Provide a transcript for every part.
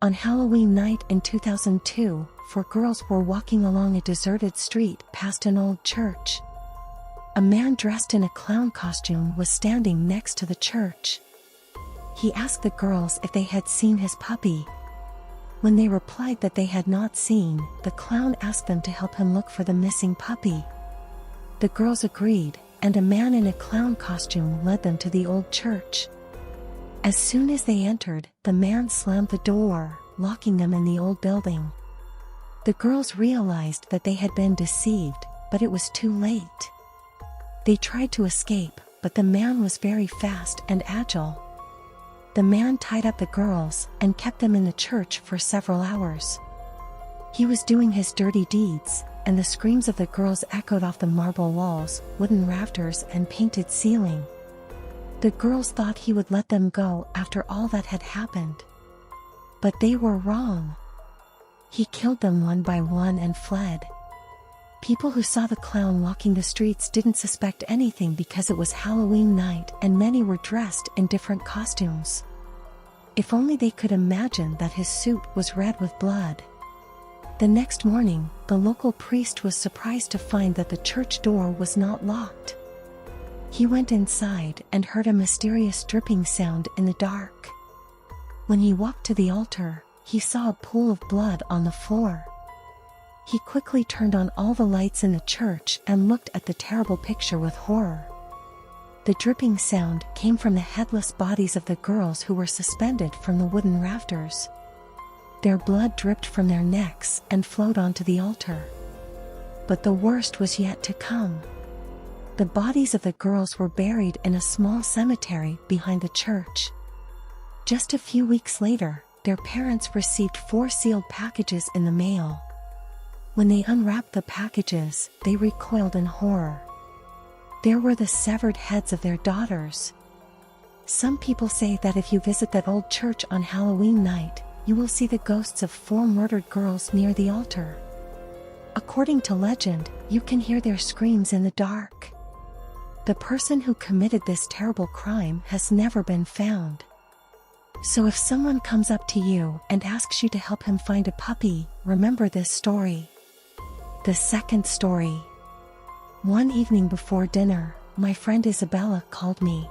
On Halloween night in 2002, four girls were walking along a deserted street past an old church. A man dressed in a clown costume was standing next to the church. He asked the girls if they had seen his puppy. When they replied that they had not seen, the clown asked them to help him look for the missing puppy. The girls agreed, and a man in a clown costume led them to the old church. As soon as they entered, the man slammed the door, locking them in the old building. The girls realized that they had been deceived, but it was too late. They tried to escape, but the man was very fast and agile. The man tied up the girls and kept them in the church for several hours. He was doing his dirty deeds, and the screams of the girls echoed off the marble walls, wooden rafters, and painted ceiling. The girls thought he would let them go after all that had happened. But they were wrong. He killed them one by one and fled. People who saw the clown walking the streets didn't suspect anything because it was Halloween night and many were dressed in different costumes. If only they could imagine that his suit was red with blood. The next morning, the local priest was surprised to find that the church door was not locked. He went inside and heard a mysterious dripping sound in the dark. When he walked to the altar, he saw a pool of blood on the floor. He quickly turned on all the lights in the church and looked at the terrible picture with horror. The dripping sound came from the headless bodies of the girls who were suspended from the wooden rafters. Their blood dripped from their necks and flowed onto the altar. But the worst was yet to come. The bodies of the girls were buried in a small cemetery behind the church. Just a few weeks later, their parents received 4 sealed packages in the mail. When they unwrapped the packages, they recoiled in horror. There were the severed heads of their daughters. Some people say that if you visit that old church on Halloween night, you will see the ghosts of 4 murdered girls near the altar. According to legend, you can hear their screams in the dark. The person who committed this terrible crime has never been found. So if someone comes up to you and asks you to help him find a puppy, remember this story. The second story. One evening before dinner, my friend Isabella called me.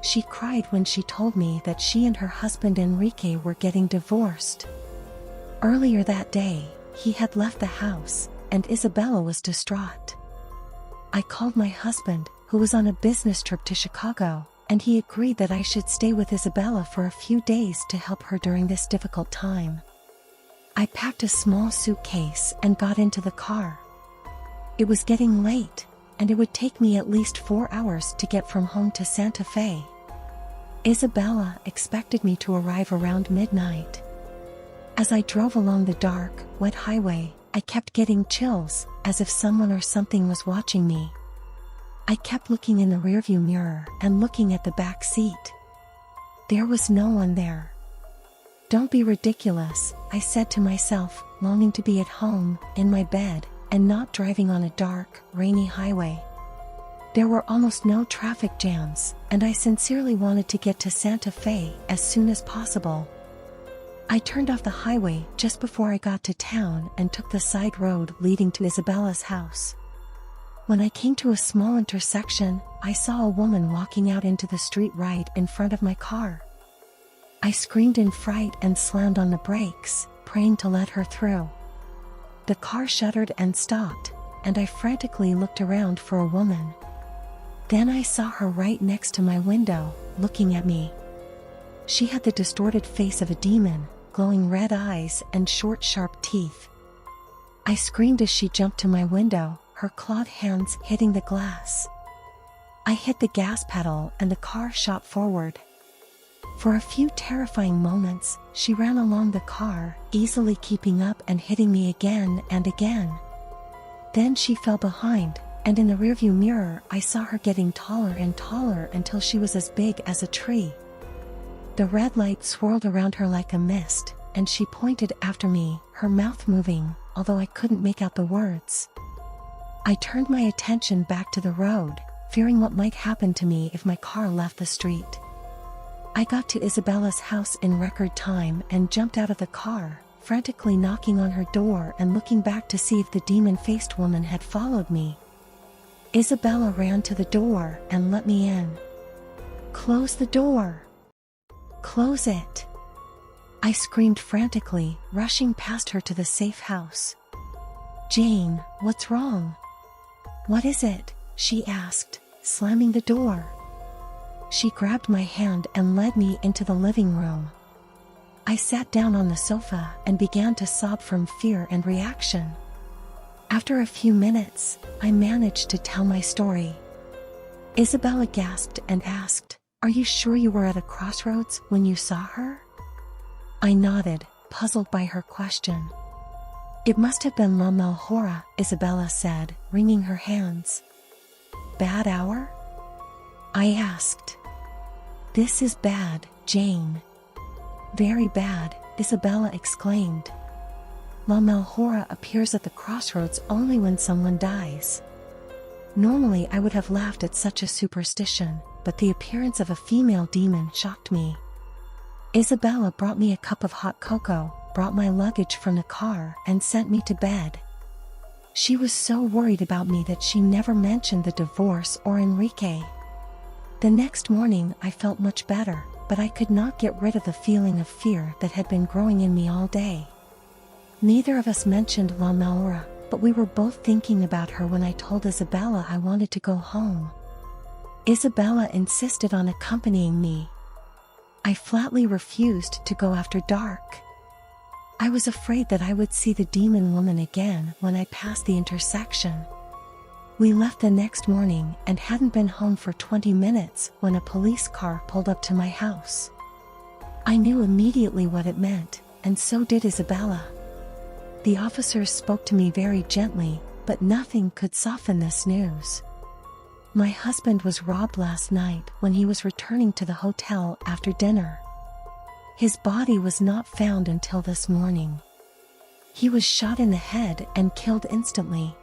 She cried when she told me that she and her husband Enrique were getting divorced. Earlier that day, he had left the house, and Isabella was distraught. I called my husband, who was on a business trip to Chicago, and he agreed that I should stay with Isabella for a few days to help her during this difficult time. I packed a small suitcase and got into the car. It was getting late, and it would take me at least 4 hours to get from home to Santa Fe. Isabella expected me to arrive around midnight. As I drove along the dark, wet highway, I kept getting chills, as if someone or something was watching me. I kept looking in the rearview mirror and looking at the back seat. There was no one there. Don't be ridiculous, I said to myself, longing to be at home, in my bed, and not driving on a dark, rainy highway. There were almost no traffic jams, and I sincerely wanted to get to Santa Fe as soon as possible. I turned off the highway just before I got to town and took the side road leading to Isabella's house. When I came to a small intersection, I saw a woman walking out into the street right in front of my car. I screamed in fright and slammed on the brakes, praying to let her through. The car shuddered and stopped, and I frantically looked around for a woman. Then I saw her right next to my window, looking at me. She had the distorted face of a demon, glowing red eyes and short, sharp teeth. I screamed as she jumped to my window, her clawed hands hitting the glass. I hit the gas pedal and the car shot forward. For a few terrifying moments, she ran along the car, easily keeping up and hitting me again and again. Then she fell behind, and in the rearview mirror I saw her getting taller and taller until she was as big as a tree. The red light swirled around her like a mist, and she pointed after me, her mouth moving, although I couldn't make out the words. I turned my attention back to the road, fearing what might happen to me if my car left the street. I got to Isabella's house in record time and jumped out of the car, frantically knocking on her door and looking back to see if the demon-faced woman had followed me. Isabella ran to the door and let me in. "Close the door! Close it!" I screamed frantically, rushing past her to the safe house. "Jane, what's wrong?" "What is it?" she asked, slamming the door. She grabbed my hand and led me into the living room. I sat down on the sofa and began to sob from fear and reaction. After a few minutes, I managed to tell my story. Isabella gasped and asked, "Are you sure you were at a crossroads when you saw her?" I nodded, puzzled by her question. "It must have been La Malhora," Isabella said, wringing her hands. "Bad hour?" I asked. "This is bad, Jane." "Very bad," Isabella exclaimed. La Malhora appears at the crossroads only when someone dies. Normally I would have laughed at such a superstition, but the appearance of a female demon shocked me. Isabella brought me a cup of hot cocoa, brought my luggage from the car, and sent me to bed. She was so worried about me that she never mentioned the divorce or Enrique. The next morning I felt much better, but I could not get rid of the feeling of fear that had been growing in me all day. Neither of us mentioned La Malhora, but we were both thinking about her when I told Isabella I wanted to go home. Isabella insisted on accompanying me. I flatly refused to go after dark. I was afraid that I would see the demon woman again when I passed the intersection. We left the next morning and hadn't been home for 20 minutes when a police car pulled up to my house. I knew immediately what it meant, and so did Isabella. The officers spoke to me very gently, but nothing could soften this news. My husband was robbed last night when he was returning to the hotel after dinner. His body was not found until this morning. He was shot in the head and killed instantly.